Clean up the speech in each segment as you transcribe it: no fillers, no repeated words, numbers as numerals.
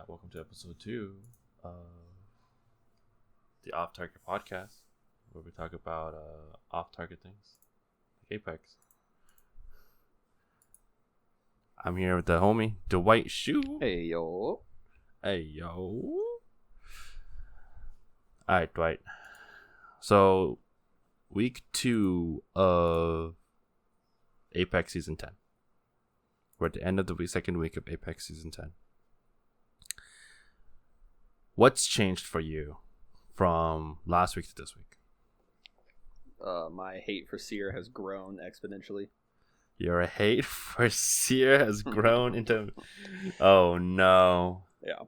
Welcome to episode 2 of the Off Target podcast, where we talk about off target things like Apex. I'm here with the homie Dwight Shoe. Hey yo. Hey yo. Alright, Dwight. So, week 2 of Apex Season 10. We're at the end of the second week of Apex Season 10. What's changed for you from last week to this week? My hate for Seer has grown exponentially. Your hate for Seer has grown into... Oh, no. Yeah.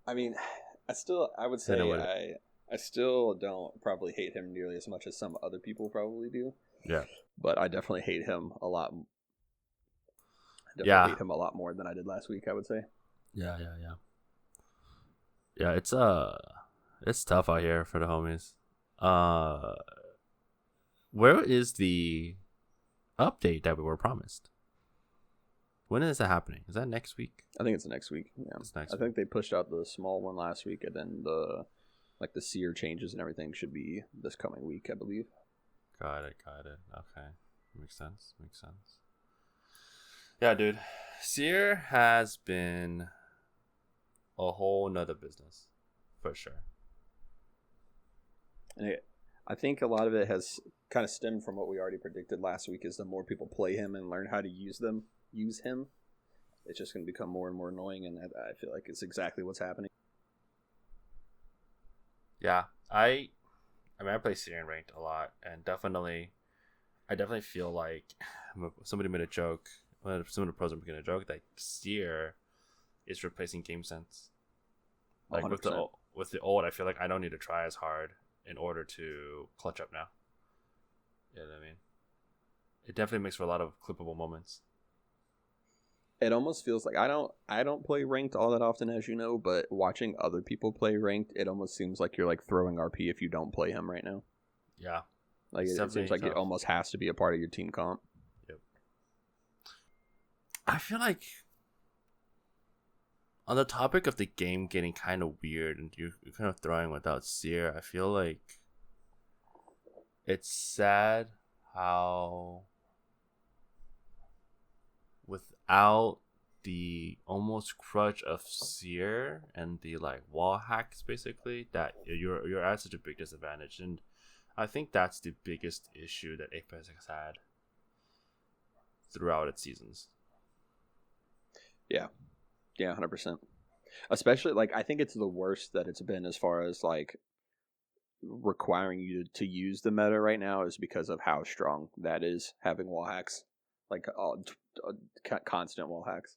I mean, I would say I still don't probably hate him nearly as much as some other people probably do. Yeah. But I definitely hate him a lot. Hate him a lot more than I did last week, I would say. Yeah. Yeah, it's tough out here for the homies. Where is the update that we were promised? When is that happening? Is that next week? I think it's next week. Yeah, it's next I think they pushed out the small one last week, and then the Seer changes and everything should be this coming week, I believe. Got it. Okay, makes sense. Yeah, dude, Seer has been a whole nother business, for sure. And I think a lot of it has kind of stemmed from what we already predicted last week, is the more people play him and learn how to use him, it's just going to become more and more annoying, and I feel like it's exactly what's happening. Yeah, I play Seer in ranked a lot, and I definitely feel like somebody made a joke, some of the pros are making a joke that Seer is replacing Game Sense. Like 100%. with the old, I feel like I don't need to try as hard in order to clutch up now. You know what I mean? It definitely makes for a lot of clippable moments. It almost feels like I don't play ranked all that often, as you know, but watching other people play ranked, it almost seems like you're like throwing RP if you don't play him right now. Yeah. Like it seems like it almost has to be a part of your team comp. Yep. I feel like on the topic of the game getting kind of weird and you're kind of throwing without Seer, I feel like it's sad how without the almost crutch of Seer and the like wall hacks, basically, that you're at such a big disadvantage. And I think that's the biggest issue that Apex has had throughout its seasons. Yeah, 100%. Especially, like, I think it's the worst that it's been as far as, like, requiring you to use the meta right now is because of how strong that is, having wall hacks. Like, constant wall hacks.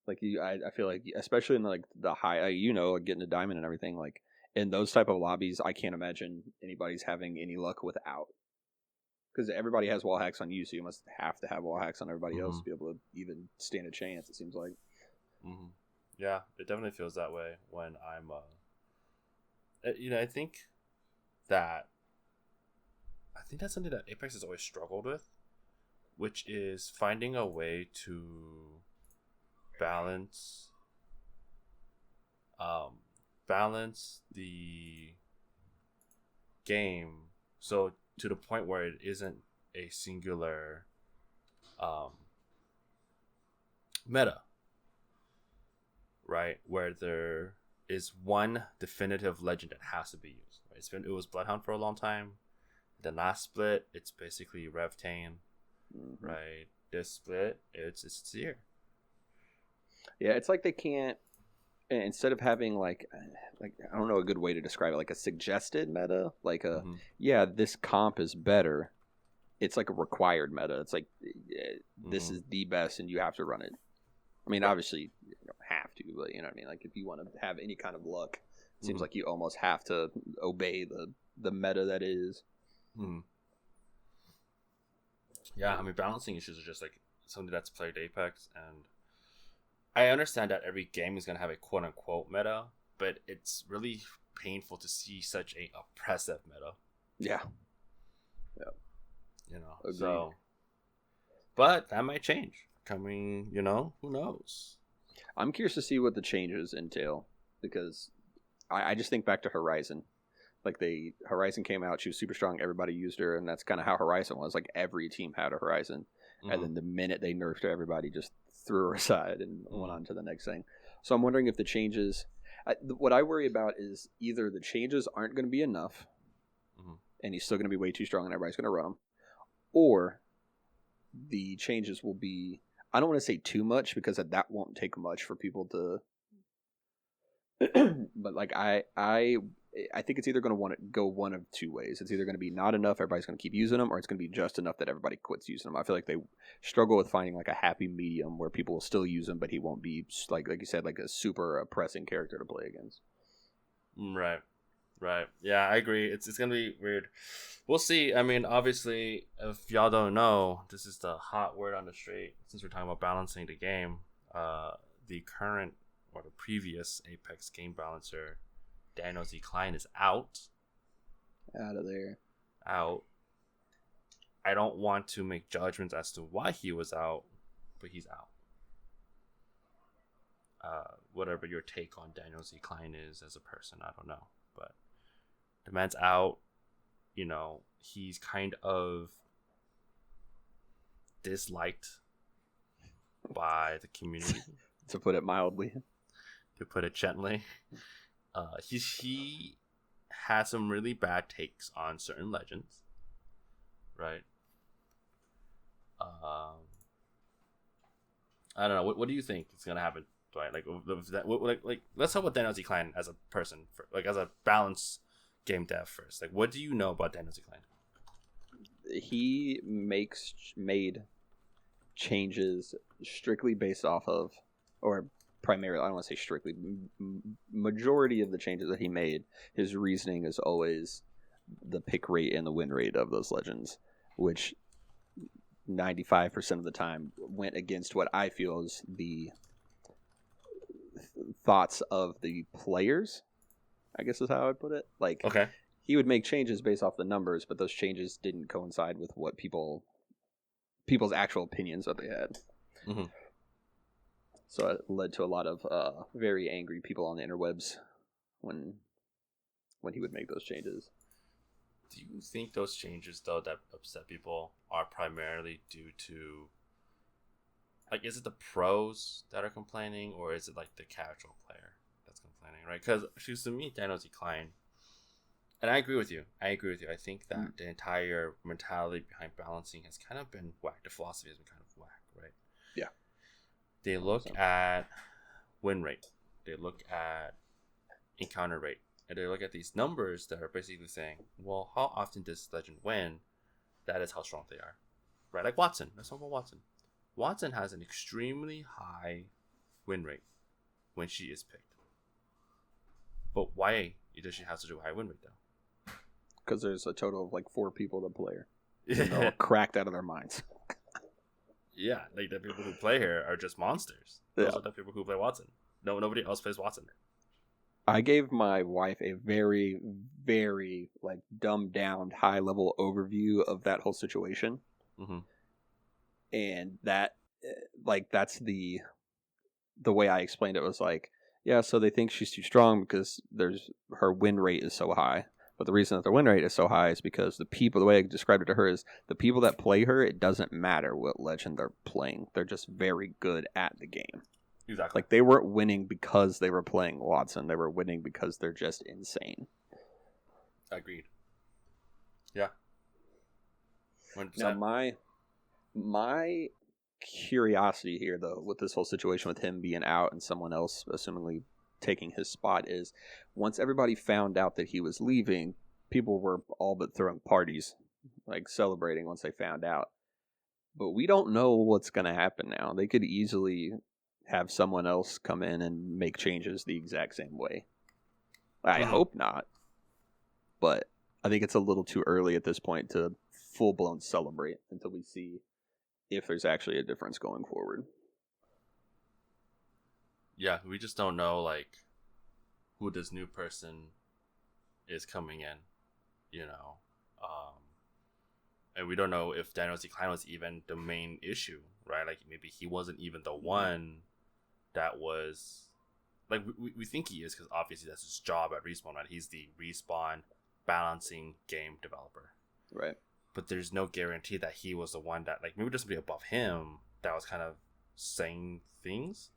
Like, I feel like, especially in, like, the high, like, getting a diamond and everything, like, in those type of lobbies, I can't imagine anybody's having any luck without. Because everybody has wall hacks on you, so you must have to have wall hacks on everybody else to be able to even stand a chance, it seems like. Mm-hmm. Yeah, it definitely feels that way when I'm, I think that's something that Apex has always struggled with, which is finding a way to balance the game so to the point where it isn't a singular meta, right? Where there is one definitive legend that has to be used. Right? It was Bloodhound for a long time. The last split, it's basically Revtane, right? This split, it's Seer. Yeah, it's like they can't. Instead of having like I don't know a good way to describe it, like a suggested meta, like this comp is better. It's like a required meta. It's like this is the best, and you have to run it. I mean, obviously you don't have to, but you know what I mean. Like if you want to have any kind of luck, it seems like you almost have to obey the meta that is. Mm-hmm. Yeah, I mean, balancing issues are just like something that's played Apex, and I understand that every game is going to have a quote-unquote meta, but it's really painful to see such a oppressive meta. Yeah. Agreed. So, but that might change. Who knows? I'm curious to see what the changes entail because I just think back to Horizon. Like Horizon came out, she was super strong, everybody used her, and that's kind of how Horizon was. Like every team had a Horizon, and then the minute they nerfed her, everybody just threw her aside and went on to the next thing. So I'm wondering if the changes. What I worry about is either the changes aren't going to be enough, and he's still going to be way too strong, and everybody's going to run him, or the changes will be. I don't want to say too much because that won't take much for people to. But like I think it's either going to want to go one of two ways. It's either going to be not enough, everybody's going to keep using them, or it's going to be just enough that everybody quits using them. I feel like they struggle with finding like a happy medium where people will still use him, but he won't be like you said, like a super oppressing character to play against. Right. Yeah, I agree. It's going to be weird. We'll see. I mean, obviously, if y'all don't know, this is the hot word on the street. Since we're talking about balancing the game, the current or the previous Apex game balancer, Daniel Z. Klein, is out. Out of there. Out. I don't want to make judgments as to why he was out, but he's out. Whatever your take on Daniel Z. Klein is as a person, I don't know. But the man's out. You know, he's kind of disliked by the community. To put it mildly. To put it gently. He has some really bad takes on certain legends, right? I don't know. What do you think is gonna happen, Dwight? Like let's talk about Daniel Z. Klein as a person, as a balanced game dev first. Like, what do you know about Daniel Z. Klein? He made changes strictly based off of, or primarily, I don't want to say strictly, majority of the changes that he made, his reasoning is always the pick rate and the win rate of those legends, which 95% of the time went against what I feel is the thoughts of the players, I guess is how I would put it. Like, okay, he would make changes based off the numbers, but those changes didn't coincide with what people's actual opinions that they had. Mm-hmm. So it led to a lot of very angry people on the interwebs when he would make those changes. Do you think those changes, though, that upset people are primarily due to, like, is it the pros that are complaining, or is it, like, the casual player that's complaining, right? Because, to me, Daniel Z. Klein, and I agree with you. I think that the entire mentality behind balancing has kind of been whacked. The philosophy has been kind of whacked, right? Yeah. They look at win rate. They look at encounter rate. And they look at these numbers that are basically saying, well, how often does legend win? That is how strong they are. Right? Like Wattson. Let's talk about Wattson. Wattson has an extremely high win rate when she is picked. But why does she have such a high win rate, though? Because there's a total of like 4 people to play her. And they're all cracked out of their minds. Yeah, like the people who play her are just monsters. Those are the people who play Wattson. Nobody else plays Wattson. I gave my wife a very, very like dumbed down, high level overview of that whole situation, and that, like, that's the way I explained it was like, yeah, so they think she's too strong because her win rate is so high. But the reason that their win rate is so high is because the way I described it to her is the people that play her, it doesn't matter what legend they're playing. They're just very good at the game. Exactly. Like, they weren't winning because they were playing Wattson. They were winning because they're just insane. Agreed. Yeah. 100%. Now, my curiosity here, though, with this whole situation with him being out and someone else assumingly taking his spot is, once everybody found out that he was leaving, people were all but throwing parties, like celebrating once they found out. But we don't know what's going to happen now. They could easily have someone else come in and make changes the exact same way. I hope not. But I think it's a little too early at this point to full-blown celebrate until we see if there's actually a difference going forward. Yeah, we just don't know, like, who this new person is coming in, you know. And we don't know if Daniel Z. Klein was even the main issue, right? Like, maybe he wasn't even the one that was like we think he is because obviously that's his job at Respawn, right? He's the Respawn balancing game developer, right? But there's no guarantee that he was the one that, like, maybe there's somebody above him that was kind of saying things,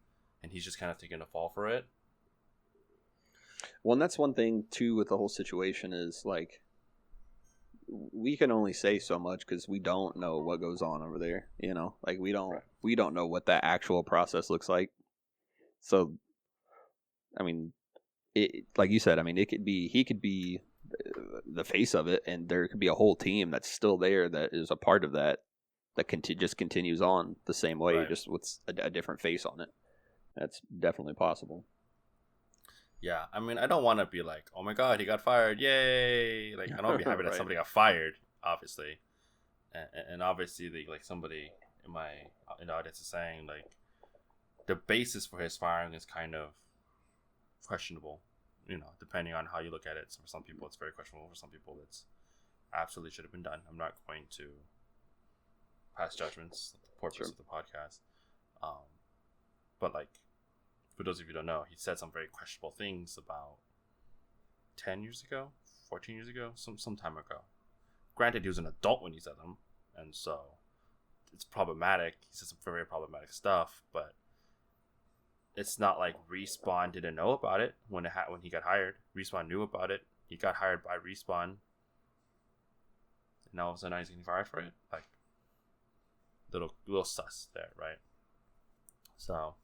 and he's just kind of taking a fall for it. Well, and that's one thing too with the whole situation is like we can only say so much because we don't know what goes on over there. You know, like we don't know what that actual process looks like. So, I mean, it like you said, I mean, he could be the face of it, and there could be a whole team that's still there that is a part of that just continues on the same way, right, just with a different face on it. That's definitely possible. Yeah, I mean, I don't want to be like, oh my god, he got fired, yay! Like, I don't be happy that somebody got fired, obviously, and obviously, like somebody in the audience is saying like the basis for his firing is kind of questionable. You know, depending on how you look at it. So for some people, it's very questionable. For some people, it's absolutely should have been done. I'm not going to pass judgments. The purpose of the podcast, but like, for those of you who don't know, he said some very questionable things about 10 years ago, 14 years ago, some time ago. Granted, he was an adult when he said them, and so it's problematic. He said some very problematic stuff, but it's not like Respawn didn't know about it when he got hired. Respawn knew about it. He got hired by Respawn, and all of a sudden he's getting fired for it. Like, little sus there, right? So,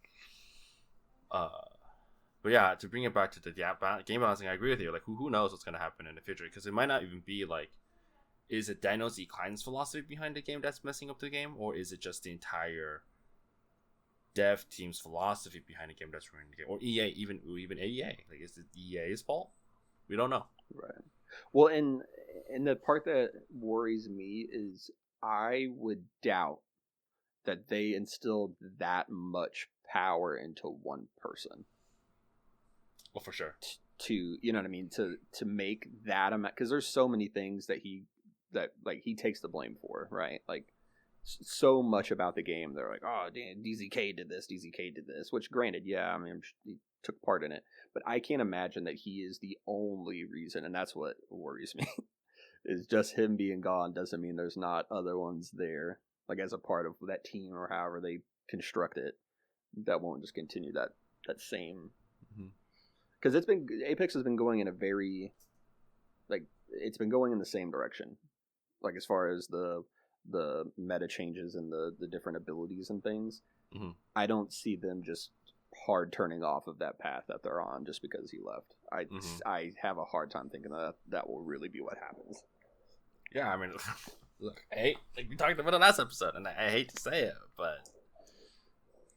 but yeah, to bring it back to the game balancing, I agree with you. Like, who knows what's gonna happen in the future? Because it might not even be like, is it Daniel Z. Klein's philosophy behind the game that's messing up the game, or is it just the entire dev team's philosophy behind the game that's ruining the game, or EA, even AEA? Like, is it EA's fault? We don't know. Right. Well, and the part that worries me is I would doubt that they instilled that much power into one person. Well, for sure. To you know what I mean, to make that amount, because there's so many things that he takes the blame for, right? Like, so much about the game, they're like, oh, damn, DZK did this, which granted, yeah, I mean, he took part in it, but I can't imagine that he is the only reason, and that's what worries me. Is just him being gone doesn't mean there's not other ones there, like as a part of that team or however they construct it, that won't just continue that same. Because Apex has been going in a very, like, it's been going in the same direction, like as far as the meta changes and the different abilities and things. Mm-hmm. I don't see them just hard turning off of that path that they're on just because he left. I have a hard time thinking that will really be what happens. Yeah, I mean, look, I hate, like we talked about the last episode, and I hate to say it, but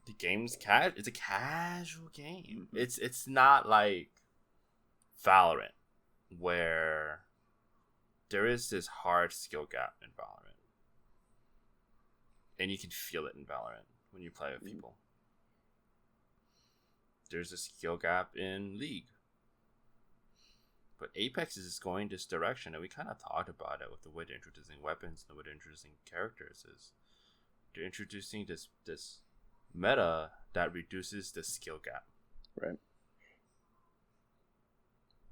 the game's it's a casual game. It's not like Valorant, where there is this hard skill gap in Valorant, and you can feel it in Valorant when you play with people. There's a skill gap in League, but Apex is going this direction, and we kind of talked about it with the way they're introducing weapons and the way they're introducing characters. Is they're introducing this meta that reduces the skill gap. Right.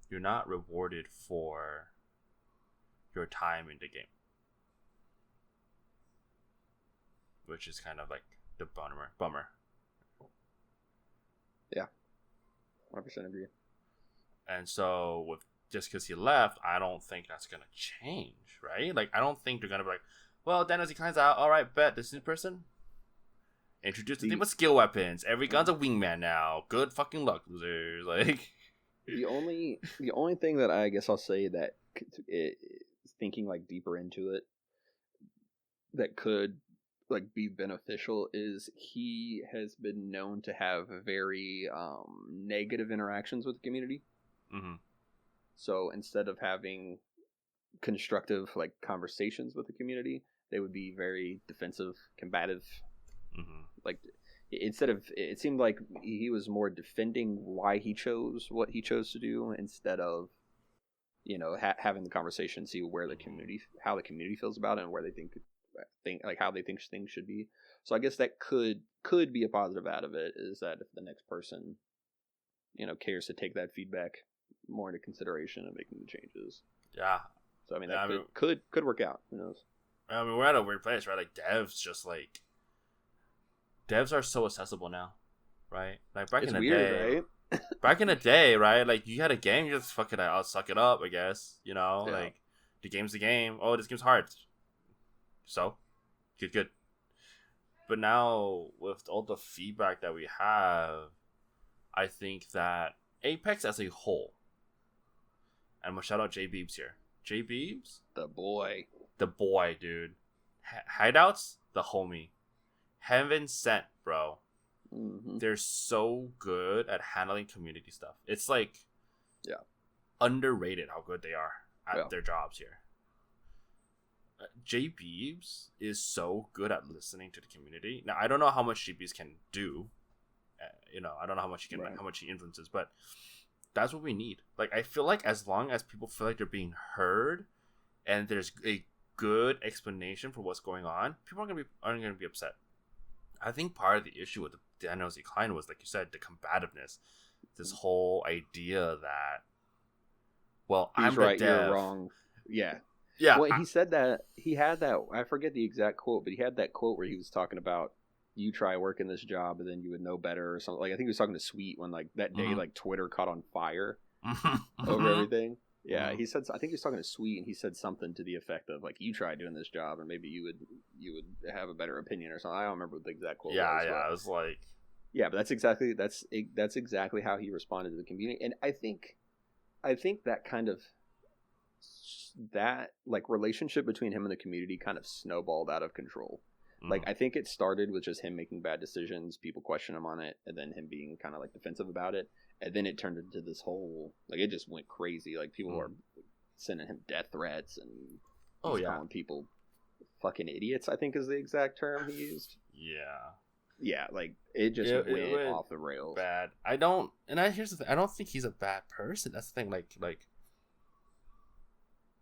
You're not rewarded for your time in the game, which is kind of like the bummer. Yeah, 100% agree. And so, with just because he left, I don't think that's gonna change, right? Like, I don't think they're gonna be like, well, Daniel Z. Klein's out. All right, bet this new person. Introduce the thing with skill weapons. Every gun's a wingman now. Good fucking luck, losers. Like, the only thing that I guess I'll say that thinking like deeper into it that could like be beneficial is he has been known to have very negative interactions with the community. Mm-hmm. So instead of having constructive like conversations with the community, they would be very defensive, combative. Mm-hmm. Like, instead of, it seemed like he was more defending why he chose what he chose to do instead of, you know, having the conversation, see where the community, how the community feels about it, and where they think think, like how they think things should be. So I guess that could be a positive out of it, is that if the next person, cares to take that feedback more into consideration and making the changes. Yeah. So I mean, that could work out. Who knows? I mean, we're at a weird place, right? Like devs are so accessible now, right? Like back It's in the weird, day, right? back in the day, right? Like you had a game, you just fucking I'll suck it up, I guess. Yeah. Like the game's the game. Oh, this game's hard. So, good. But now with all the feedback that we have, I think that Apex as a whole, and we'll shout out J Beebs here. J Beebs, The boy, dude. Hideouts, the homie. Heaven sent, bro. Mm-hmm. They're so good at handling community stuff. It's like, yeah, underrated how good they are at their jobs here. J Beebs is so good at listening to the community. Now I don't know how much J Beebs can do. I don't know how much he can, how much he influences, but that's what we need. Like I feel like as long as people feel like they're being heard, and there's a good explanation for what's going on, people aren't gonna be upset. I think part of the issue with the Daniel's decline was, like you said, the combativeness. This whole idea that, well, he's I'm right, the dev. you're wrong. Yeah. Yeah. Well, he said that, he had that, I forget the exact quote, but he had that quote where he was talking about, you try working this job and then you would know better or something. Like, I think he was talking to Sweet when, like, that day, like, Twitter caught on fire over everything. Yeah, he said, I think he was talking to Sweet, and he said something to the effect of, like, you try doing this job and maybe you would have a better opinion or something. I don't remember what the exact quote was. Yeah, I was like... Yeah, but that's exactly how he responded to the community. And I think that kind of, that, like, relationship between him and the community kind of snowballed out of control. Like, I think it started with just him making bad decisions, people question him on it, and then him being kind of, like, defensive about it. And then it turned into this whole, like, it just went crazy. Like, people were sending him death threats, and calling people fucking idiots, I think is the exact term he used. Yeah, like, it just went off the rails. Bad. Here's the thing, I don't think he's a bad person. That's the thing, like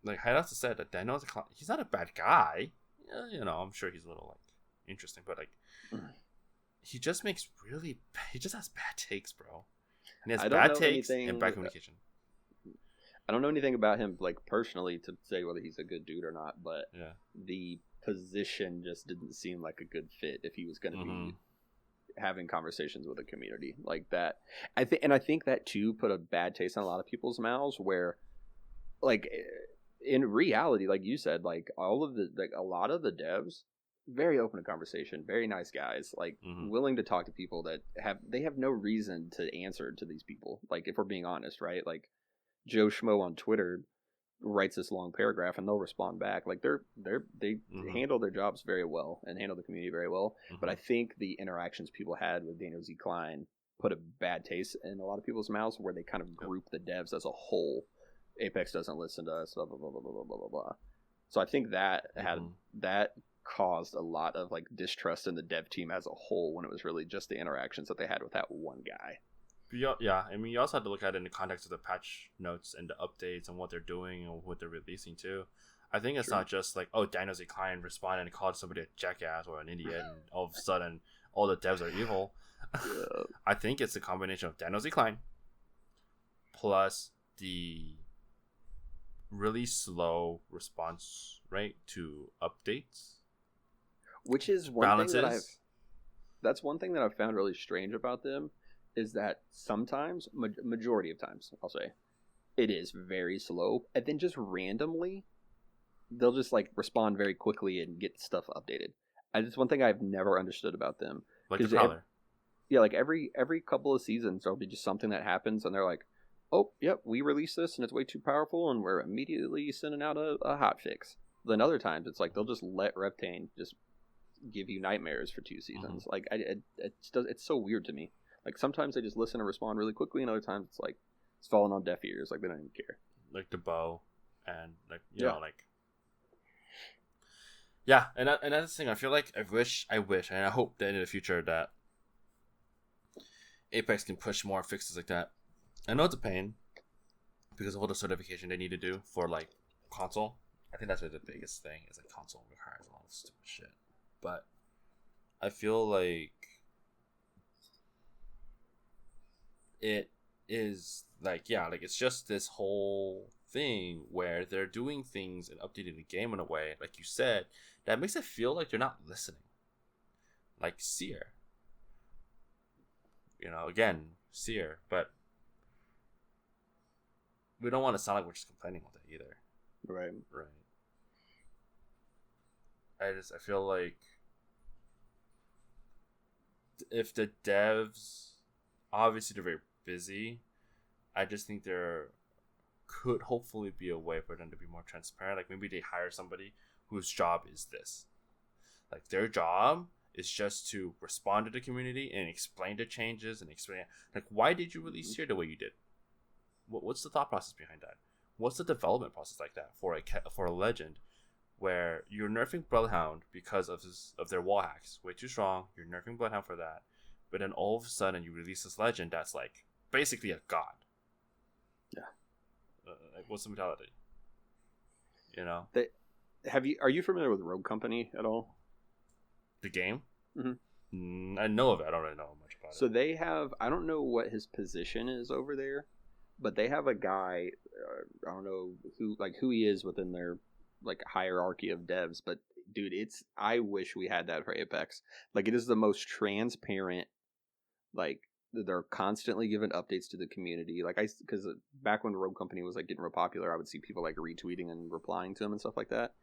Hideouts said, that Daniel's he's not a bad guy. I'm sure he's a little, like, interesting, but, like, he just has bad takes, bro. And he has bad takes and bad communication. I don't know anything about him, like, personally to say whether he's a good dude or not, but the position just didn't seem like a good fit if he was going to be having conversations with the community like that. I think that too put a bad taste in a lot of people's mouths, where, like, in reality, like you said, like, a lot of the devs, very open to conversation, very nice guys, like, willing to talk to people that have no reason to answer to these people. Like, if we're being honest, right? Like, Joe Schmo on Twitter writes this long paragraph and they'll respond back. Like, they handle their jobs very well and handle the community very well. But I think the interactions people had with Daniel Z. Klein put a bad taste in a lot of people's mouths, where they kind of group the devs as a whole. Apex doesn't listen to us, blah blah blah blah blah blah blah blah. So I think that that caused a lot of, like, distrust in the dev team as a whole, when it was really just the interactions that they had with that one guy. Yeah, I mean, you also have to look at it in the context of the patch notes and the updates and what they're doing and what they're releasing too. I think it's not just like, oh, Daniel Z. Klein responded and called somebody a jackass or an idiot, and all of a sudden all the devs are evil. I think it's a combination of Daniel Z. Klein plus the really slow response rate to updates, which is one thing that's one thing that I've found really strange about them, is that sometimes, majority of times, I'll say, it is very slow, and then just randomly they'll just, like, respond very quickly and get stuff updated. And it's one thing I've never understood about them. Like the Prowler. Like, every couple of seasons there'll be just something that happens, and they're like, oh, yep, we released this and it's way too powerful and we're immediately sending out a hotfix. Then other times it's like they'll just let Reptane just give you nightmares for 2 seasons. Like, it's so weird to me. Like, sometimes they just listen and respond really quickly, and other times it's like it's falling on deaf ears. Like, they don't even care. Like the bow, and, like, you know, like, yeah. And that's the thing. I feel like I wish, and I hope that in the future that Apex can push more fixes like that. I know it's a pain because of all the certification they need to do for, like, console I think that's really the biggest thing is like console requires a lot of stupid shit. But I feel like it is like, yeah, like it's just this whole thing where they're doing things and updating the game in a way, like you said, that makes it feel like they're not listening. Like Seer. Again, Seer, but we don't want to sound like we're just complaining all day either. Right. I feel like if the devs, obviously they're very busy, I just think there could hopefully be a way for them to be more transparent. Like maybe they hire somebody whose job is this. Like their job is just to respond to the community and explain the changes and explain, like, why did you release here the way you did? What's the thought process behind that? What's the development process like that for a legend where you're nerfing Bloodhound because of their wall hacks, way too strong. You're nerfing Bloodhound for that, but then all of a sudden you release this legend that's like basically a god. Yeah. Like, what's the mentality? Are you familiar with Rogue Company at all? The game? Mm-hmm. I know of it. I don't really know much about it. So they have, I don't know what his position is over there, but they have a guy, I don't know who he is within their like hierarchy of devs, but dude, I wish we had that for Apex. Like, it is the most transparent, like, they're constantly giving updates to the community. Like, because back when Rogue Company was like getting real popular, I would see people like retweeting and replying to them and stuff like that.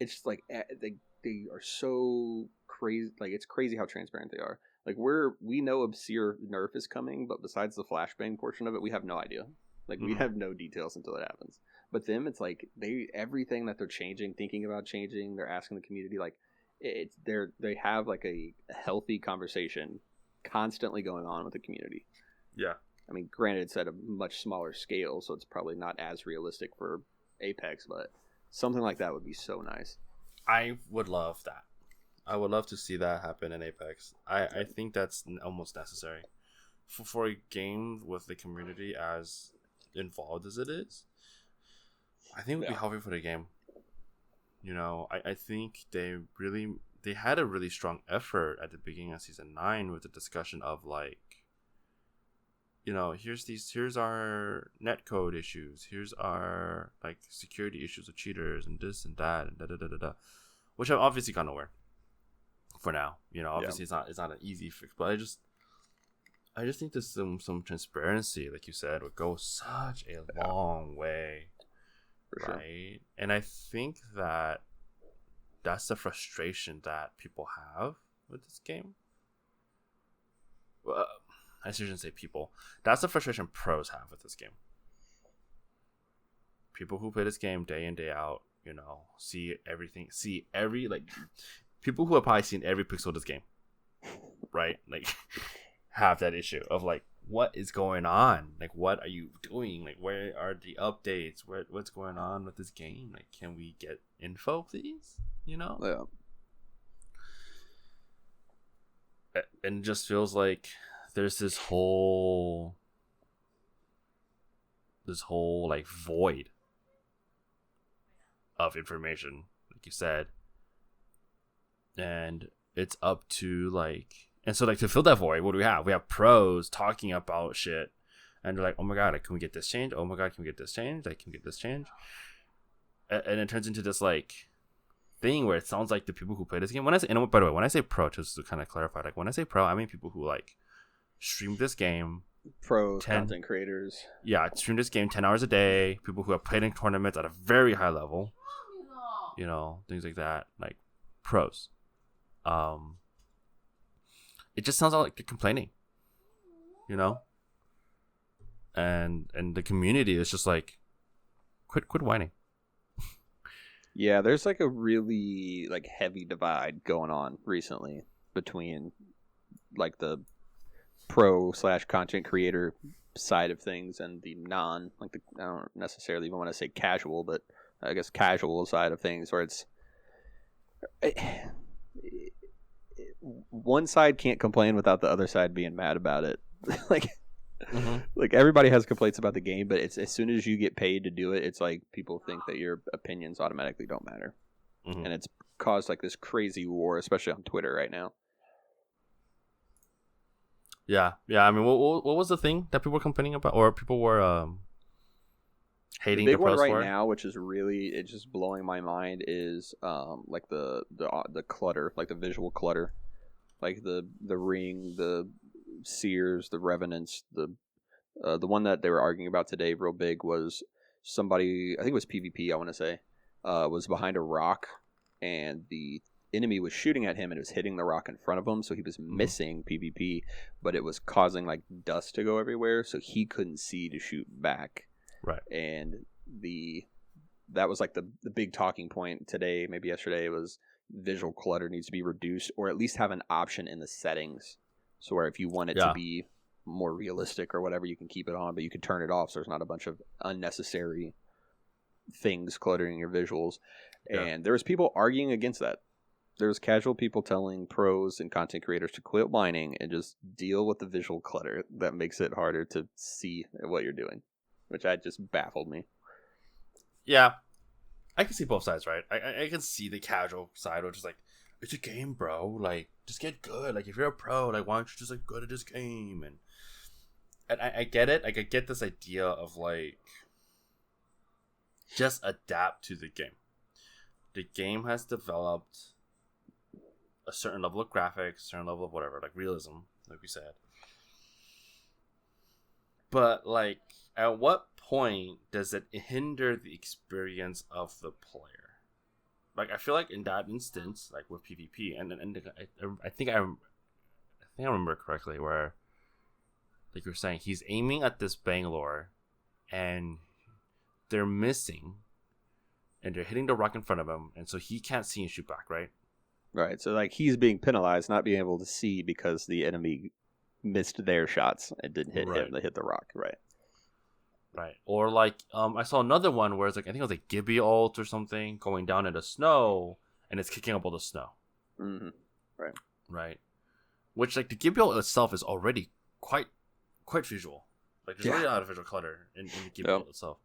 It's just like they are so crazy. Like, it's crazy how transparent they are. Like, we know a Seer nerf is coming, but besides the flashbang portion of it, we have no idea. Like, we have no details until it happens. But them, it's like everything that they're changing, thinking about changing, they're asking the community, like, they have like a healthy conversation constantly going on with the community. Yeah. I mean, granted, it's at a much smaller scale, so it's probably not as realistic for Apex, but something like that would be so nice. I would love that. I would love to see that happen in Apex. I think that's almost necessary for a game with the community as involved as it is. I think it would be healthy for the game. I think they had a really strong effort at the beginning of season 9 with the discussion of like, here's our netcode issues, here's our like security issues with cheaters and this and that and da, which have obviously gone nowhere for now. Obviously it's not an easy fix, but I just think there's some transparency, like you said, would go such a long way. For right? Sure. And I think that's the frustration that people have with this game. Well, I shouldn't say people. That's the frustration pros have with this game. People who play this game day in, day out, see everything, people who have probably seen every pixel of this game, right? Like, have that issue of like, what is going on? Like, what are you doing? Like, where are the updates? What's going on with this game? Like, can we get info, please? Yeah. And it just feels like there's this whole like void of information, like you said. And it's up to like, and so like to fill that void, what do we have? We have pros talking about shit, and they're like, oh my god, like, can we get this change? Oh my god, can we get this change? Like, can we get this change? And it turns into this like thing where it sounds like the people who play this game, by the way, when I say pro, just to kind of clarify, like when I say pro, I mean people who like stream this game, content creators. Yeah, stream this game 10 hours a day, people who have played in tournaments at a very high level, things like that, like pros. It just sounds like they're complaining, and the community is just like, quit whining. Yeah, there's like a really like heavy divide going on recently between like the pro/content creator side of things and the I don't necessarily even want to say casual, but I guess casual side of things, where one side can't complain without the other side being mad about it. Like, Mhm. Like everybody has complaints about the game, but it's as soon as you get paid to do it, it's like people think that your opinions automatically don't matter, Mhm. and it's caused like this crazy war, especially on Twitter right now. Yeah, yeah. I mean, what was the thing that people were complaining about, or people were The hating big the one pros right for? now, which is really it's just blowing my mind, is like the clutter, like the visual clutter, like the Ring, the Seers, the Revenants, the one that they were arguing about today, real big, was somebody, I think it was PvP, I want to say, was behind a rock, and the enemy was shooting at him, and it was hitting the rock in front of him, so he was Mhm. missing PvP, but it was causing like dust to go everywhere, so he couldn't see to shoot back, Right. and the that was like the big talking point today, maybe yesterday, was visual clutter needs to be reduced, or at least have an option in the settings, so where if you want it to Yeah. be more realistic or whatever, you can keep it on, but you can turn it off so there's not a bunch of unnecessary things cluttering your visuals. Yeah. And there was people arguing against that. There was casual people telling pros and content creators to quit whining and just deal with the visual clutter that makes it harder to see what you're doing, which just baffled me. Yeah. I can see both sides, right? I can see the casual side, which is like, it's a game, bro. Like, just get good. Like, if you're a pro, like, why don't you just like good at this game? And I get it. Like, I get this idea of like, just adapt to the game. The game has developed a certain level of graphics, a certain level of whatever, like realism, like we said. But like, at what point does it hinder the experience of the player? Like, I feel like in that instance, like with PvP, and I think I remember correctly where, like you're saying, he's aiming at this Bangalore, and they're missing, and they're hitting the rock in front of him, and so he can't see and shoot back, right? Right. So like he's being penalized, not being able to see because the enemy missed their shots. It didn't hit him. Right. They hit the rock. Right. Right. Or like, I saw another one where it's like, I think it was like Gibby ult or something going down in the snow, and it's kicking up all the snow. Mm-hmm. Right. Right. Which, like, the Gibby ult itself is already quite visual. Like, there's already a lot of visual clutter in the Gibby ult itself.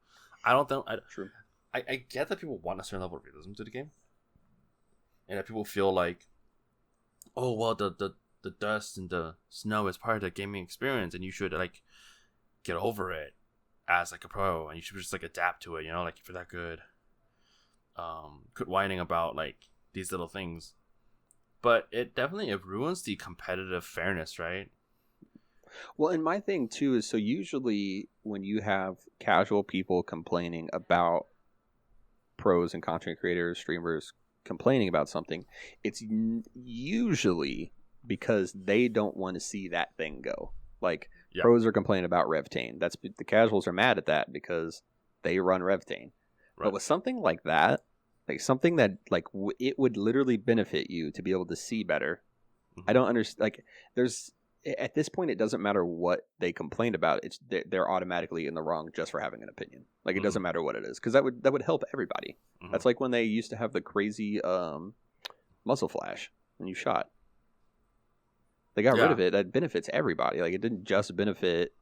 I don't think True. I get that people want a certain level of realism to the game, and that people feel like, oh well, the dust and the snow is part of the gaming experience, and you should like get over it as like a pro, and you should just like adapt to it, you know, like if you're that good. Quit whining about like these little things, but it ruins the competitive fairness, right? Well, and my thing too is, so usually when you have casual people complaining about pros and content creators, streamers complaining about something, it's usually because they don't want to see that thing go. Like pros are complaining about Revtane. That's the casuals are mad at that because they run Revtane. Right. But with something like that, like something that like it would literally benefit you to be able to see better. Mm-hmm. I don't understand. Like there's at this point, it doesn't matter what they complain about. It's they're automatically in the wrong just for having an opinion. Like it doesn't matter what it is, because that would help everybody. Mm-hmm. That's like when they used to have the crazy muzzle flash when you shot. They got rid of it. That benefits everybody. Like it didn't just benefit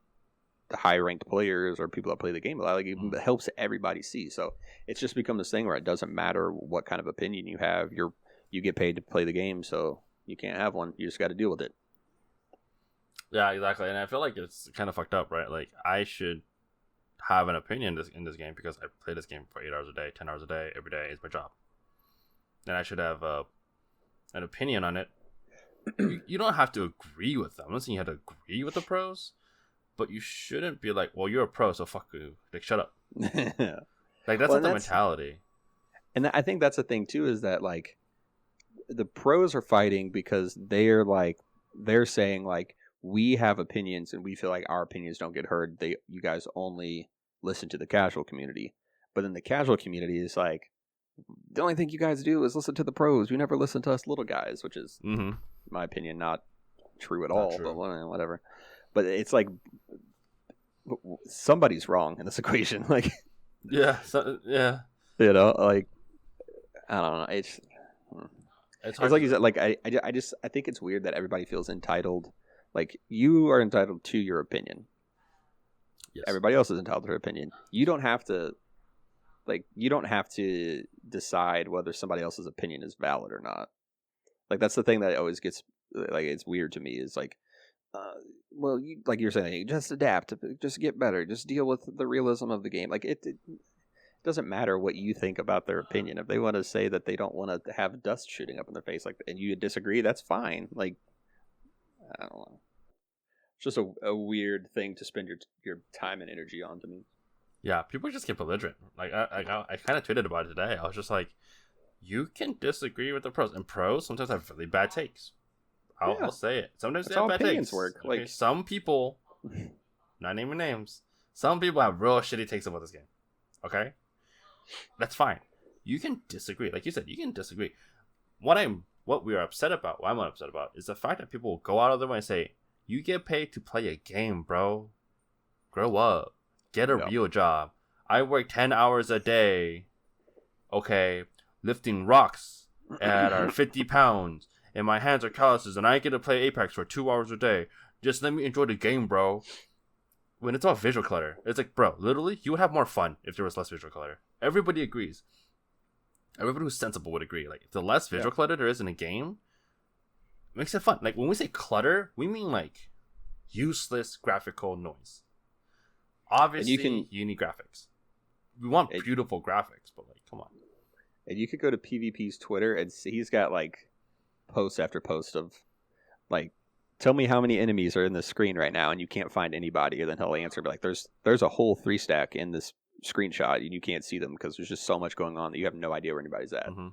the high ranked players or people that play the game a lot. Like it helps everybody see. So it's just become this thing where it doesn't matter what kind of opinion you have. You get paid to play the game, so you can't have one. You just got to deal with it. Yeah, exactly. And I feel like it's kind of fucked up, right? Like, I should have an opinion in this game because I play this game for 8 hours a day, 10 hours a day, every day. It's my job. And I should have an opinion on it. You don't have to agree with them. I'm not saying you have to agree with the pros, but you shouldn't be like, well, you're a pro, so fuck you. Like, shut up. Like, that's not the mentality. And I think that's the thing, too, is that, like, the pros are fighting because they're saying, like, we have opinions and we feel like our opinions don't get heard. You guys only listen to the casual community. But then the casual community is like, the only thing you guys do is listen to the pros. You never listen to us little guys, which is, in my opinion, not true at all. But whatever. But it's like somebody's wrong in this equation. Like, yeah. You know, like, I don't know. It's like you said. Like, I think it's weird that everybody feels entitled. Like, you are entitled to your opinion. Yes. Everybody else is entitled to their opinion. You don't have to decide whether somebody else's opinion is valid or not. Like that's the thing that always gets like it's weird to me is like well, like you're saying, just adapt, just get better, just deal with the realism of the game. Like it doesn't matter what you think about their opinion. If they want to say that they don't want to have dust shooting up in their face, like, and you disagree, that's fine. Like, I don't know. It's just a weird thing to spend your time and energy on to me. Yeah, people just get belligerent. Like I kind of tweeted about it today. I was just like, you can disagree with the pros, and pros sometimes have really bad takes. I'll say it. Sometimes That's they have how bad opinions takes. work. Okay? Like Some people, not naming names, some people have real shitty takes about this game. Okay, that's fine. You can disagree, like you said. You can disagree. What we are upset about, what I'm upset about, is the fact that people will go out of their way and say, "You get paid to play a game, bro. Grow up. Get a real job. I work 10 hours a day. Okay, lifting rocks that are 50 pounds." And my hands are calluses, and I get to play Apex for 2 hours a day. Just let me enjoy the game, bro. When it's all visual clutter, it's like, bro, literally, you would have more fun if there was less visual clutter. Everybody agrees. Everybody who's sensible would agree. Like, if the less visual clutter there is in a game, it makes it fun. Like, when we say clutter, we mean, like, useless graphical noise. Obviously, you need graphics. We want beautiful graphics, but, like, come on. And you could go to PvP's Twitter and see he's got, like, post after post of like, tell me how many enemies are in the screen right now, and you can't find anybody, and then he'll answer, be like, there's a whole 3 stack in this screenshot, and you can't see them because there's just so much going on that you have no idea where anybody's at. Mm-hmm.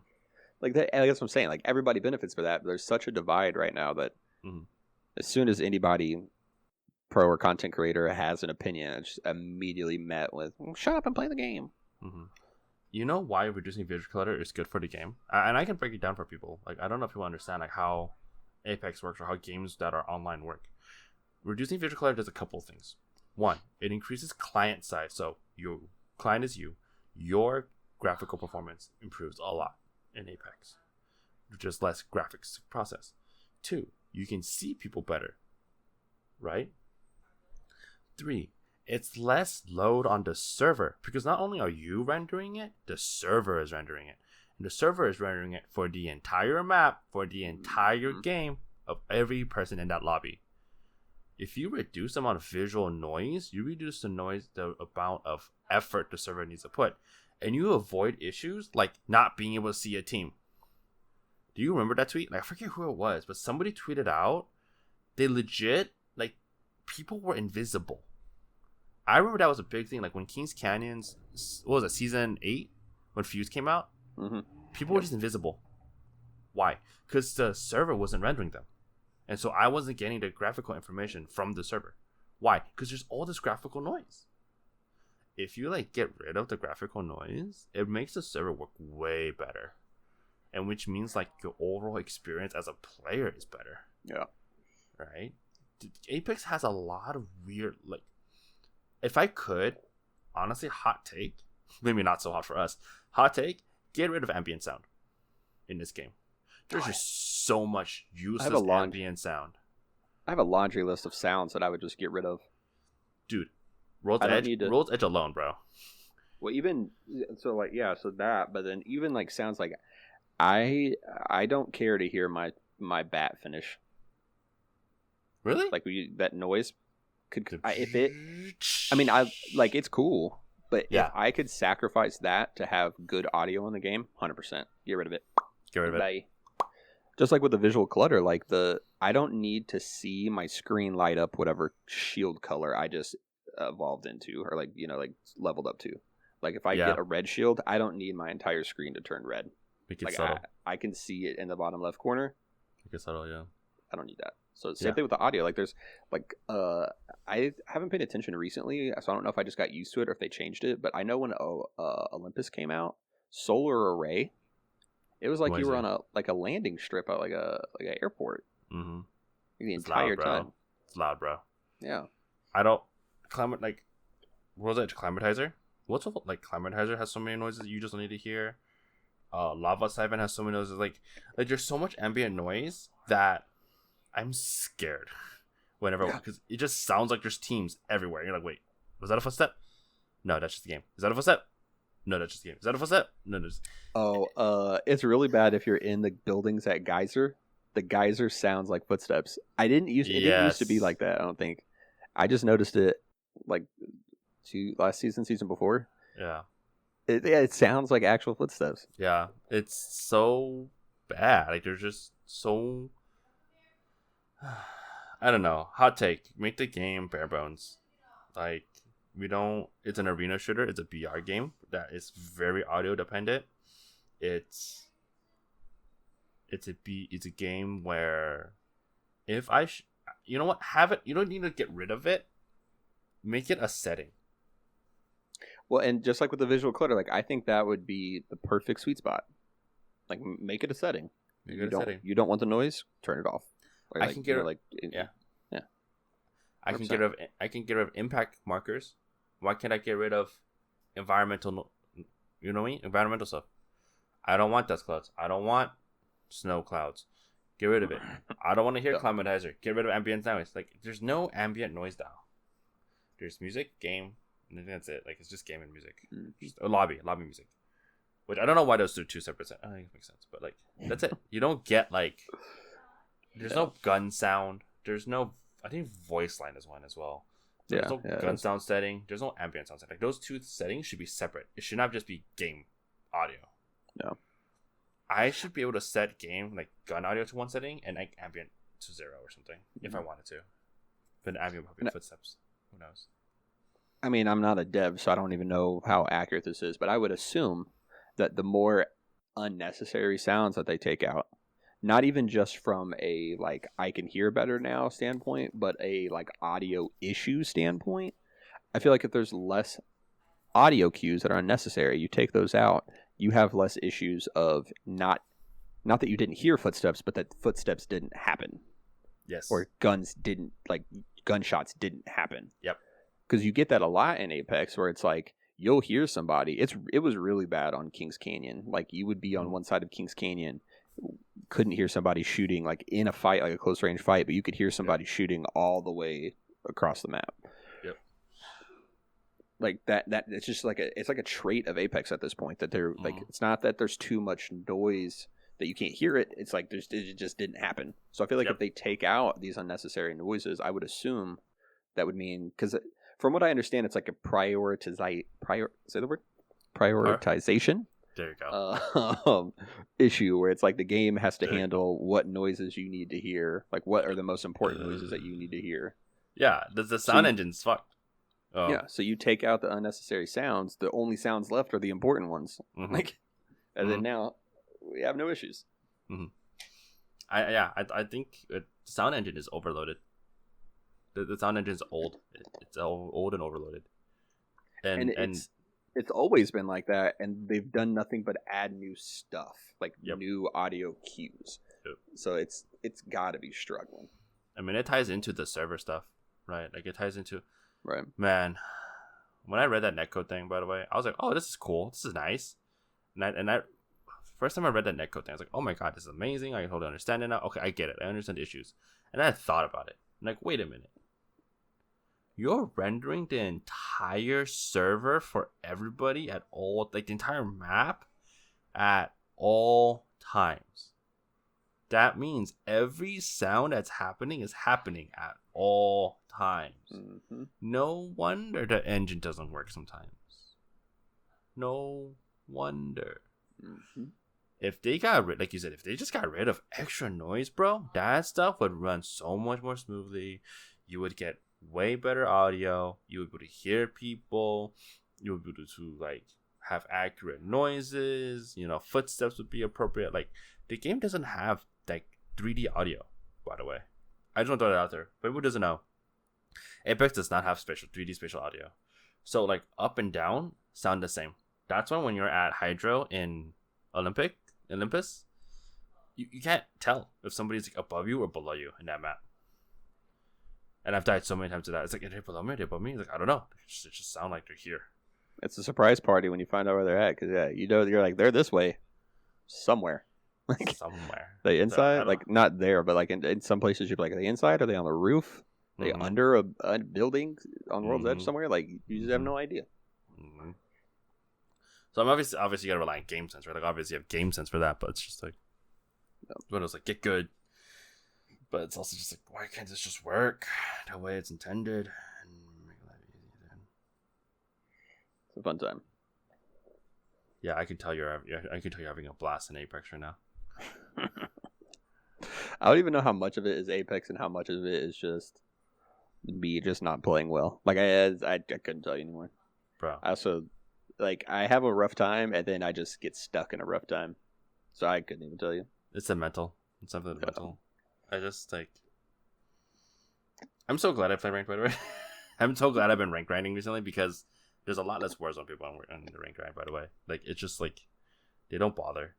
Like that, that's what I'm saying. Like everybody benefits for that, but there's such a divide right now that as soon as anybody pro or content creator has an opinion, it's just immediately met with shut up and play the game. Mm-hmm. You know why reducing visual clutter is good for the game? And I can break it down for people. Like, I don't know if people understand like how Apex works or how games that are online work. Reducing visual clutter does a couple of things. One, it increases client size. So your client is you. Your graphical performance improves a lot in Apex. Just less graphics to process. 2, you can see people better. Right? 3, it's less load on the server, because not only are you rendering it, the server is rendering it. And the server is rendering it for the entire map, for the entire game of every person in that lobby. If you reduce the amount of visual noise, you reduce the amount of effort the server needs to put. And you avoid issues like not being able to see a team. Do you remember that tweet? Like, I forget who it was, but somebody tweeted out, they legit, like, people were invisible. I remember that was a big thing. Like when Kings Canyons, what was it, season 8, when Fuse came out, people were just invisible. Why? Because the server wasn't rendering them, and so I wasn't getting the graphical information from the server. Why? Because there's all this graphical noise. If you like get rid of the graphical noise, it makes the server work way better, and which means like your overall experience as a player is better. Yeah. Right. Apex has a lot of weird like. If I could, honestly, hot take, maybe not so hot for us, hot take, get rid of ambient sound in this game. There's just so much useless ambient sound. I have a laundry list of sounds that I would just get rid of. Dude, World's Edge alone, bro. Well, even, so like, yeah, so that, but then even like sounds like, I don't care to hear my bat finish. Really? Like that noise. I like it's cool, but if I could sacrifice that to have good audio in the game, 100%, get rid of it. Get rid of it. Just like with the visual clutter, like I don't need to see my screen light up whatever shield color I just evolved into, or like like leveled up to. Like if I get a red shield, I don't need my entire screen to turn red. Like I can see it in the bottom left corner. Make it subtle, yeah. I don't need that. So same thing with the audio. Like there's like I haven't paid attention recently, so I don't know if I just got used to it or if they changed it. But I know when Olympus came out, Solar Array, it was like you were on a landing strip at like an airport. Mm-hmm. The entire time. It's loud, bro. Yeah. I don't like. What was it? Climatizer. What's like Climatizer has so many noises you just don't need to hear. Lava Siphon has so many noises. Like there's so much ambient noise that I'm scared whenever, because it just sounds like there's teams everywhere. You're like, wait, Was that a footstep? No, that's just the game. Is that a footstep? No, that's just the game. Is that a footstep? No, that's... It's really bad if you're in the buildings at Geyser. The Geyser sounds like footsteps. It didn't used to be like that, I don't think. I just noticed it like last season before. Yeah. It sounds like actual footsteps. Yeah. It's so bad. Like, they're just so... I don't know. Hot take. Make the game bare bones. Like, it's an arena shooter. It's a BR game that is very audio dependent. It's a game where if you know what, have it, you don't need to get rid of it. Make it a setting. Well, and just like with the visual clutter, like I think that would be the perfect sweet spot. Like make it a setting. You don't want the noise, turn it off. Or, I can get I can get rid of impact markers. Why can't I get rid of environmental? You know what I mean? Environmental stuff. I don't want dust clouds. I don't want snow clouds. Get rid of it. I don't want to hear climatizer. Get rid of ambient noise. Like, there's no ambient noise now. There's music, game, and that's it. Like, it's just game and music. Just a lobby music. Which I don't know why those are two separate. I think it makes sense, but like, that's it. You don't get like. There's no gun sound. There's no. I think voice line is one as well. So there's no gun sound setting. There's no ambient sound setting. Like, those two settings should be separate. It should not just be game audio. No. I should be able to set game like gun audio to one setting and like ambient to 0 or something if I wanted to. But ambient would be footsteps. Who knows? I mean, I'm not a dev, so I don't even know how accurate this is, but I would assume that the more unnecessary sounds that they take out, not even just from a like I can hear better now standpoint, but a like audio issue standpoint, I feel like if there's less audio cues that are unnecessary, you take those out, you have less issues of not that you didn't hear footsteps, but that footsteps didn't happen. Yes. Or gunshots didn't happen. Yep. Because you get that a lot in Apex, where it's like you'll hear somebody. It was really bad on Kings Canyon. Like you would be on one side of Kings Canyon, couldn't hear somebody shooting like in a fight, like a close range fight, but you could hear somebody shooting all the way across the map. Yep. Like that it's just like it's like a trait of Apex at this point that they're like it's not that there's too much noise that you can't hear it. It's like it just didn't happen. So I feel like if they take out these unnecessary noises, I would assume that would mean, because from what I understand, it's like a prioritization. There you go. Issue where it's like the game has to handle what noises you need to hear, like what are the most important noises that you need to hear. Yeah, the sound engine's fucked. Oh. Yeah, so you take out the unnecessary sounds. The only sounds left are the important ones. Mm-hmm. Like, and then now we have no issues. Mm-hmm. I think the sound engine is overloaded. The sound engine is old. It's old and overloaded. And it's always been like that, and they've done nothing but add new stuff, like new audio cues. Yep. So it's got to be struggling. I mean, it ties into the server stuff, right? Like it ties into. Right. Man, when I read that netcode thing, by the way, I was like, "Oh, this is cool. This is nice." And I first time I read that netcode thing, I was like, "Oh my god, this is amazing. I can totally understand it now. Okay, I get it. I understand the issues." And then I thought about it. I'm like, wait a minute. You're rendering the entire server for everybody at all, like the entire map at all times. That means every sound that's happening is happening at all times. Mm-hmm. No wonder the engine doesn't work sometimes. No wonder. Mm-hmm. If they got rid, like you said, if they just got rid of extra noise, bro, that stuff would run so much more smoothly. You would get way better audio. You would be able to hear people. You would be able to like have accurate noises. You know, footsteps would be appropriate. Like the game doesn't have like 3D audio, by the way. I just want to throw that out there. But who doesn't know? Apex does not have 3D spatial audio. So like up and down sound the same. That's why when you're at Hydro in Olympus, you can't tell if somebody's like above you or below you in that map. And I've died so many times to that. It's like, are they below me? Are they above me? It's like, I don't know. It just sound like they're here. It's a surprise party when you find out where they're at. Because, you're like, they're this way. Somewhere. Like, somewhere. They inside? Like, not there, but like in some places you'd be like, are they inside? Are they on the roof? Like Mhm. under a building on World's Edge Mhm. somewhere. Like you just have Mhm. no idea. Mhm. So I'm obviously you gotta rely on game sense, right? Like obviously you have game sense for that, but it's just like when it's like get good, but it's also just like why can't this just work the way it's intended and make life easy then? It's a fun time. Yeah, I can tell you're having a blast in Apex right now. I don't even know how much of it is Apex and how much of it is just me just not playing well. Like I couldn't tell you anymore. Bro. I also like I have a rough time and then I just get stuck in a rough time. So I couldn't even tell you. It's a mental. It's something Yeah. mental. I just like I'm so glad I played ranked by the way. I'm so glad I've been rank grinding recently because there's a lot less Warzone people on the rank grind, by the way. Like it's just like they don't bother.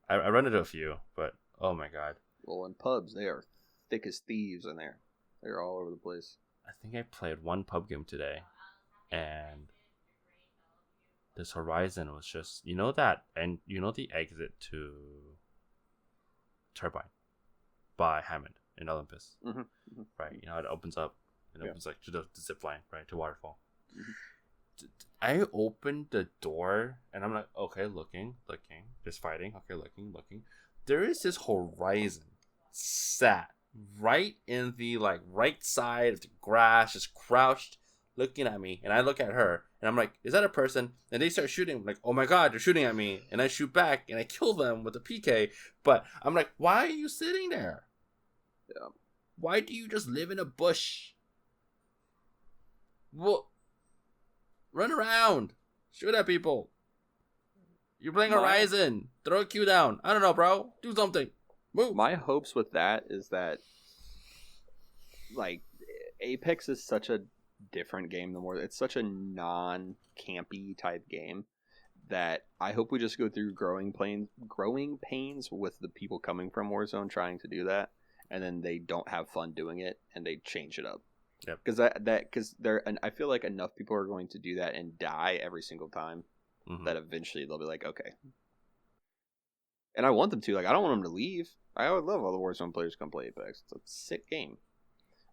I run into a few, but oh my god. Well, in pubs, they are thick as thieves in there. They're all over the place. I think I played one pub game today and this Horizon was just and the exit to Turbine by Hammond in Olympus. Mm-hmm. Mm-hmm. Right, it opens up and Yeah. opens like to the zip line, right, to Waterfall. Mhm. I opened the door and I'm like, okay, looking, just fighting, okay, looking. There is this Horizon sat right in the like right side of the grass, just crouched, looking at me, and I look at her and I'm like, is that a person? And they start shooting, I'm like, oh my god, they're shooting at me, and I shoot back and I kill them with a PK. But I'm like, why are you sitting there? Yeah. Why do you just live in a bush? Well, run around, shoot at people. You're playing Horizon. Throw a Q down. I don't know, bro. Do something. Move. My hopes with that is that, like, Apex is such a different game than Warzone. It's such a non-campy type game that I hope we just go through growing pains with the people coming from Warzone trying to do that, and then they don't have fun doing it, and they change it up. Yep. Because I feel like enough people are going to do that and die every single time that eventually they'll be like, okay. And I want them to. Like, I don't want them to leave. I would love all the Warzone players to come play Apex. It's a sick game.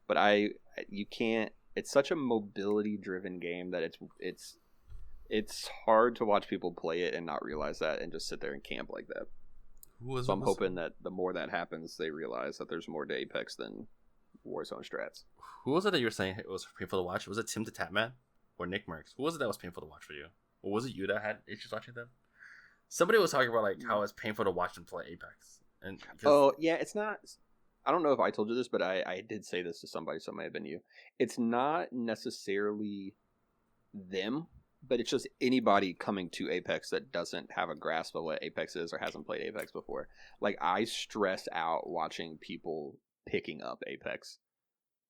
But you can't. It's such a mobility-driven game that it's hard to watch people play it and not realize that and just sit there and camp like that. So I'm hoping that the more that happens, they realize that there's more to Apex than Warzone strats. Who was it that you were saying it was painful to watch? Was it Tim the Tatman or Nick Merckx? Who was it that was painful to watch for you? Or was it you that had issues watching them? Somebody was talking about like how it's painful to watch them play Apex. And oh yeah, it's not. I don't know if I told you this, but I did say this to somebody, so it may have been you. It's not necessarily them, but it's just anybody coming to Apex that doesn't have a grasp of what Apex is or hasn't played Apex before. Like, I stress out watching people picking up Apex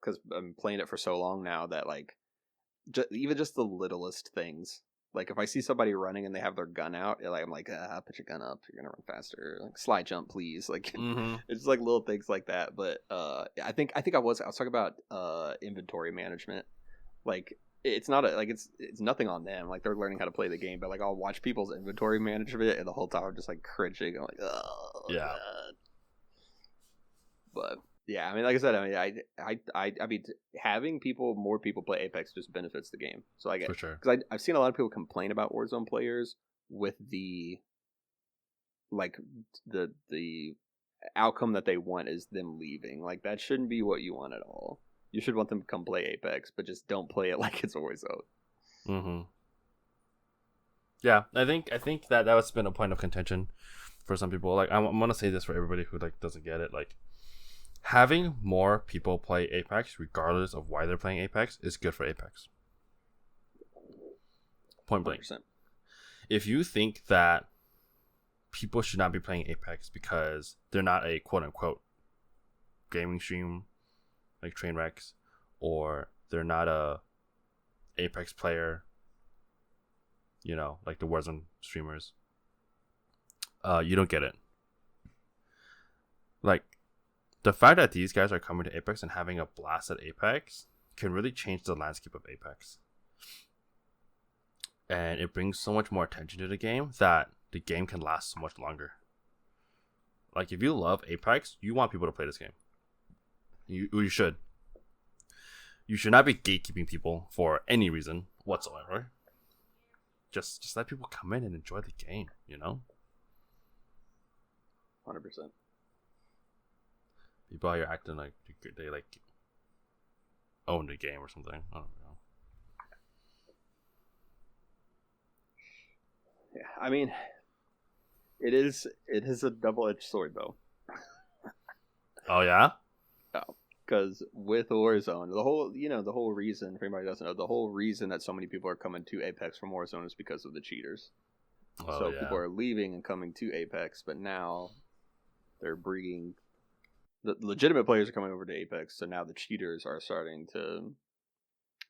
because I'm playing it for so long now that, like, even just the littlest things. Like, if I see somebody running and they have their gun out, I'm like, put your gun up. You're gonna run faster. Like, slide jump, please. Like, it's like little things like that. But I think I was talking about inventory management. Like, it's not it's nothing on them. Like, they're learning how to play the game. But like, I'll watch people's inventory management, and the whole time I'm just like cringing. I'm like, oh yeah. God. But yeah, I mean, like I said, I mean, having more people play Apex just benefits the game. So I get, for sure, because I've seen a lot of people complain about Warzone players with the outcome that they want is them leaving. Like, that shouldn't be what you want at all. You should want them to come play Apex, but just don't play it like it's Warzone. Yeah, I think that has been a point of contention for some people. Like, I'm gonna say this for everybody who like doesn't get it. Like, having more people play Apex, regardless of why they're playing Apex, is good for Apex. Point blank. 100%. If you think that people should not be playing Apex because they're not a quote-unquote gaming stream like Trainwrecks, or they're not a Apex player, like the Warzone streamers, you don't get it. Like, the fact that these guys are coming to Apex and having a blast at Apex can really change the landscape of Apex. And it brings so much more attention to the game that the game can last so much longer. Like, if you love Apex, you want people to play this game. You should. You should not be gatekeeping people for any reason whatsoever. Just let people come in and enjoy the game, 100%. People out here acting like they like own the game or something. I don't know. Yeah, I mean, it is a double-edged sword though. Oh yeah. Because with Warzone, the whole reason, for anybody who doesn't know, the whole reason that so many people are coming to Apex from Warzone is because of the cheaters. Oh, so yeah. people are leaving and coming to Apex, but now they're breeding. The legitimate players are coming over to Apex, so now the cheaters are starting to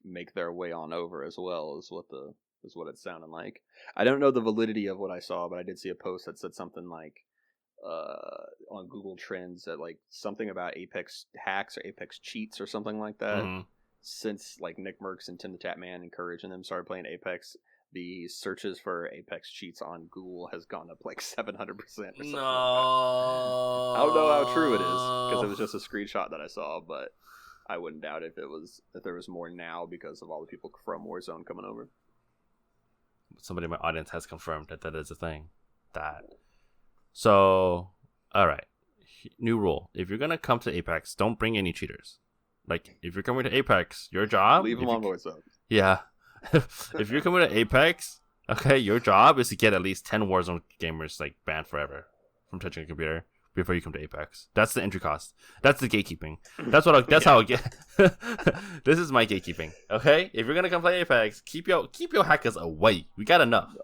make their way on over as well, is what it's sounding like. I don't know the validity of what I saw, but I did see a post that said something like on Google Trends that like something about Apex hacks or Apex cheats or something like that. Mm-hmm. Since like Nick Merckx and Tim the Tatman encouraging them started playing Apex, the searches for Apex cheats on Google has gone up like 700% or something. No, like that. I don't know how true it is because it was just a screenshot that I saw, but I wouldn't doubt if there was more now because of all the people from Warzone coming over. Somebody in my audience has confirmed that is a thing. So, all right. New rule: if you're gonna come to Apex, don't bring any cheaters. Like, if you're coming to Apex, your job leave them on Warzone. Yeah, if you're coming to Apex, okay, your job is to get at least 10 Warzone gamers like banned forever from touching a computer before you come to Apex. That's the entry cost. That's the gatekeeping. That's how I get. This is my gatekeeping. Okay, if you're gonna come play Apex, keep your hackers away. We got enough.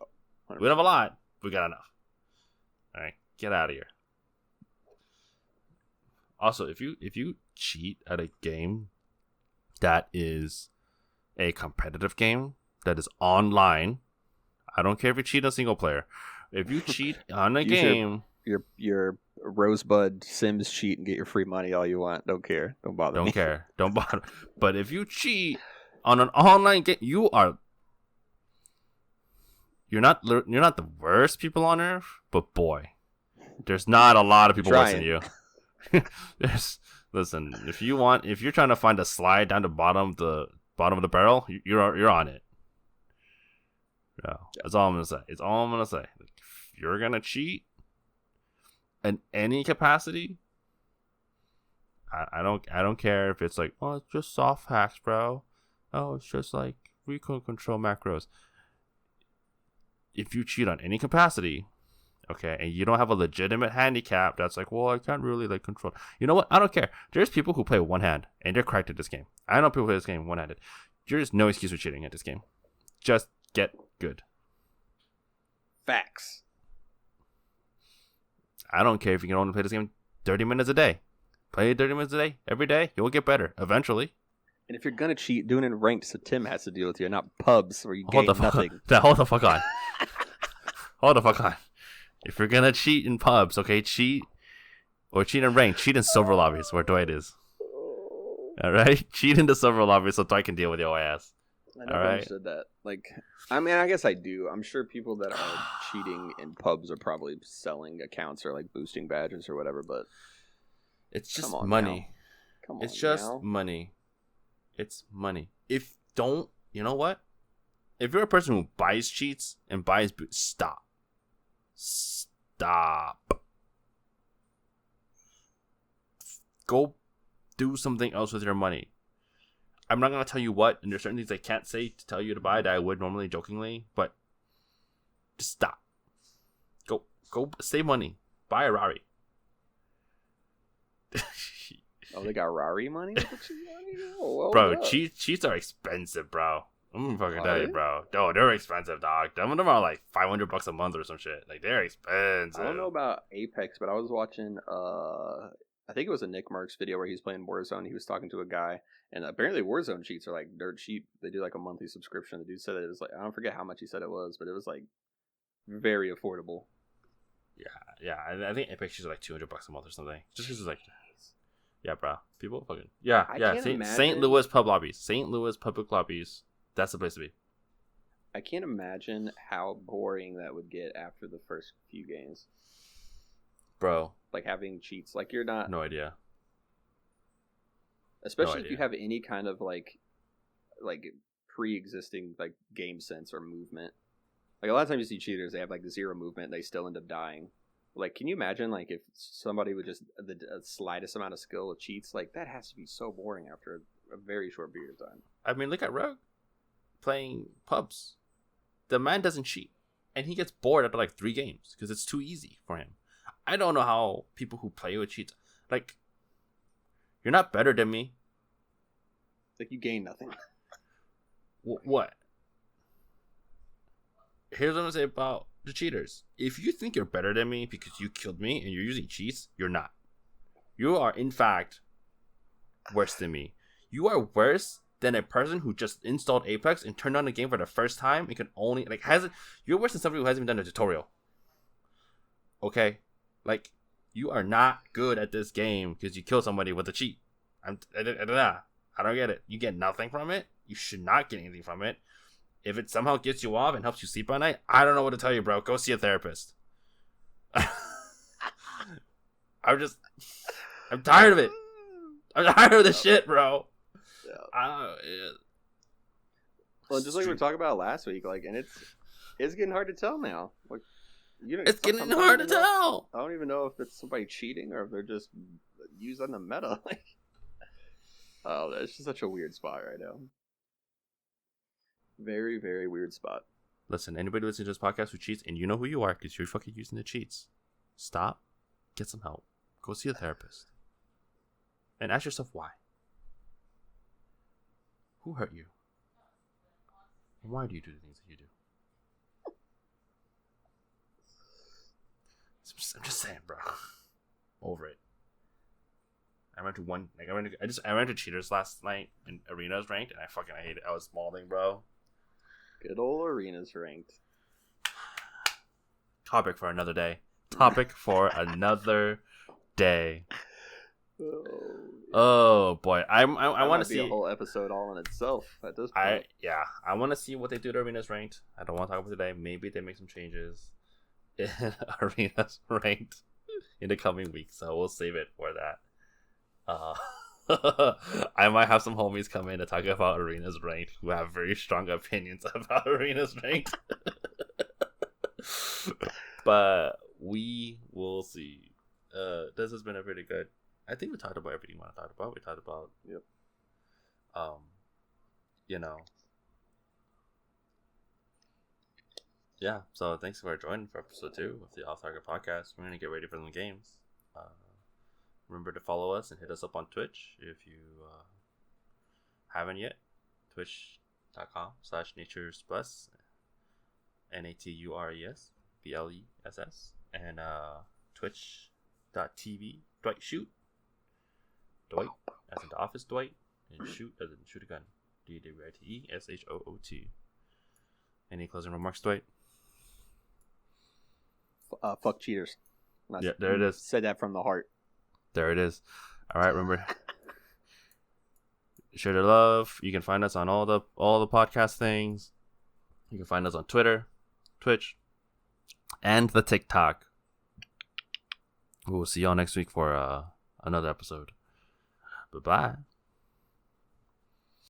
We don't have a lot. We got enough. All right, get out of here. Also, if you cheat at a game that is a competitive game that is online, I don't care if you cheat on single player. If you cheat on a game, your Rosebud Sims cheat and get your free money all you want. Don't care. Don't bother me. Don't care. Don't bother. But if you cheat on an online game, you're not the worst people on earth, but boy, there's not a lot of people worse than you. Listen, if you're trying to find a slide down the bottom of the barrel, you're on it. No, that's all I'm gonna say. It's all I'm gonna say. If you're gonna cheat in any capacity, I don't care if it's like, oh, it's just soft hacks, bro. Oh, it's just like recoil control macros. If you cheat on any capacity, okay, and you don't have a legitimate handicap, that's like, well, I can't really like control. You know what? I don't care. There's people who play one hand and they're cracked at this game. I know people play this game one handed. There's no excuse for cheating at this game. Just get good. Facts. I don't care if you can only play this game 30 minutes a day. Play it 30 minutes a day, every day. You'll get better eventually. And if you're gonna cheat, doing it in ranked, so Tim has to deal with you, not pubs where you gain nothing. Hold the fuck on. Hold the fuck on. If you're gonna cheat in pubs, okay, cheat in ranked. Cheat in silver lobbies where Dwight is. All right, cheat in the silver lobbies so Dwight can deal with your ass. I never understood that. Like, I mean, I guess I do. I'm sure people that are cheating in pubs are probably selling accounts or like boosting badges or whatever. But it's just money. It's just now. money. It's money. You know what? If you're a person who buys cheats and buys stop. Go do something else with your money. I'm not going to tell you what, and there's certain things I can't say to tell you to buy that I would normally jokingly, but just stop. Go save money. Buy a Rari. Oh, they got Rari money? Bro, cheats are expensive, bro. I'm gonna fucking tell you, bro. Oh, they're expensive, dog. Some of them are like $500 a month or some shit. Like, they're expensive. I don't know about Apex, but I was watching, I think it was a Nick Merckx video where he's playing Warzone. He was talking to a guy, and apparently Warzone cheats are like dirt cheap. They do like a monthly subscription. The dude said it was like, I don't forget how much he said it was, but it was like very affordable. Yeah. I think Apex cheats are like $200 a month or something. Just because it's like, yeah, bro. People fucking, yeah. St. Louis pub lobbies. St. Louis public lobbies. That's the place to be. I can't imagine how boring that would get after the first few games. Bro. Like having cheats. Like you're not... No idea. Especially if you have any kind of like like pre-existing like game sense or movement. Like a lot of times you see cheaters, they have like zero movement, and they still end up dying. Like, can you imagine like if somebody with just the slightest amount of skill cheats? Like that has to be so boring after a very short period of time. I mean, look at Rogue playing pubs. The man doesn't cheat, and he gets bored after like 3 games because it's too easy for him. I don't know how people who play with cheats, like, you're not better than me. Like you gain nothing. What? Here's what I'm gonna say about the cheaters. If you think you're better than me because you killed me and you're using cheats, you're not. You are, in fact, worse than me. You are worse than a person who just installed Apex and turned on the game for the first time and can only, like, hasn't. You're worse than somebody who hasn't even done a tutorial. Okay? Like, you are not good at this game because you killed somebody with a cheat. I don't get it. You get nothing from it. You should not get anything from it. If it somehow gets you off and helps you sleep at night, I don't know what to tell you, bro. Go see a therapist. I'm tired of it. I'm tired of this shit, bro. Yeah. Well, just like we were talking about last week, like, and it's getting hard to tell now. Like, it's getting hard to tell. I don't even know if it's somebody cheating or if they're just using the meta. Like, oh, it's just such a weird spot right now. Very, very weird spot. Listen, anybody listening to this podcast who cheats, and you know who you are because you're fucking using the cheats, stop, get some help, go see a therapist, and ask yourself why. Who hurt you? And why do you do the things that you do? I'm just saying, bro. Over it. I went to Cheaters last night in Arenas ranked, and I hate it. I was mauling, bro. Good old Arenas ranked. Topic for another day. Topic for another day. Oh boy, I want to see a whole episode all in itself at this point. I want to see what they do to Arenas ranked. I don't want to talk about it today. Maybe they make some changes in Arenas ranked in the coming weeks, so we'll save it for that. I might have some homies come in to talk about Arenas ranked who have very strong opinions about Arenas ranked. But we will see. This has been a pretty good. I think we talked about everything we want to talk about. We talked about yeah. So thanks for joining for episode 2 of the Off Target Podcast. We're gonna get ready for the games. Remember to follow us and hit us up on Twitch if you haven't yet. Twitch.com/naturesbless, NATURESBLESS, and Twitch.tv Dwight Dwight as in the office Dwight, and shoot as in shoot a gun. DWITESHOOT. Any closing remarks, Dwight? Fuck cheaters. Yeah, there it is. Said that from the heart. There it is. All right, remember, share the love. You can find us on all the podcast things. You can find us on Twitter, Twitch, and the TikTok. We'll see y'all next week for another episode. Bye-bye.